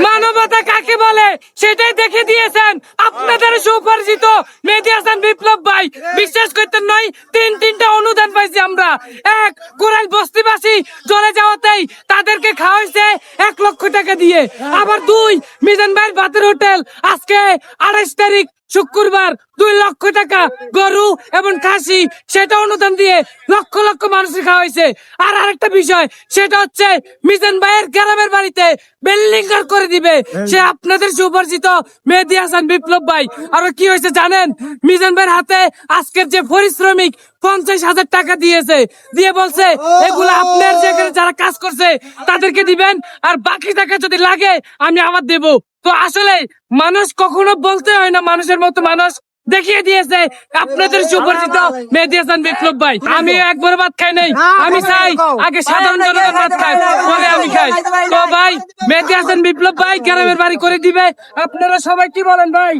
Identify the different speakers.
Speaker 1: মানবতা কাকে বলে সেটাই দেখে দিয়েছেন আপনাদের সুপরিচিত মেহেদী হাসান বিপ্লব ভাই। বিশ্বাস করতেন নয়, তিনটা অনুদান পাইছি আমরা। এক, কোরাইল বস্তিবাসী চলে যাওয়াতেই তাদেরকে খাওয়াইছে 1 লক্ষ টাকা দিয়ে। আবার 2, মিজান ভাইয়ের ভাতের হোটেল আজকে 28 তারিখ শুক্রবার 2 লক্ষ টাকা গরু এবং খাসি সেটা অনুদান দিয়ে লক্ষ লক্ষ মানুষের খাওয়াইছে। আর আরেকটা বিষয় সেটা হচ্ছে মিজান ভাইয়ের গ্রামের বাড়িতে বিল্ডিং করে দিবে সে আপনাদের সুপরিচিত মেহেদী হাসান বিপ্লব ভাই। আর কি হয়েছে জানেন, মিজান ভাইয়ের হাতে আজকের যে পরিশ্রমিক 50,000 টাকা দিয়েছে, দিয়ে বলছে এগুলো আপনার যেখানে যারা কাজ করছে তাদেরকে দিবেন, আর বাকি টাকা যদি লাগে আমি আবার দেব। তো আসলে মানুষ কখনো বলতে হয় না, মানুষের মতো মানুষ দেখিয়ে দিয়েছে আপনাদের সুপরিচিত মেহেদী হাসান বিপ্লব ভাই। আমি একবার ভাত খাই নাই, আমি চাই আগে সাধারণ জনগণ ভাত খাই পরে আমি খাই। তো ভাই মেহেদী হাসান বিপ্লব ভাই গ্রামের বাড়ি করে দিবে, আপনারা সবাই কি বলেন ভাই?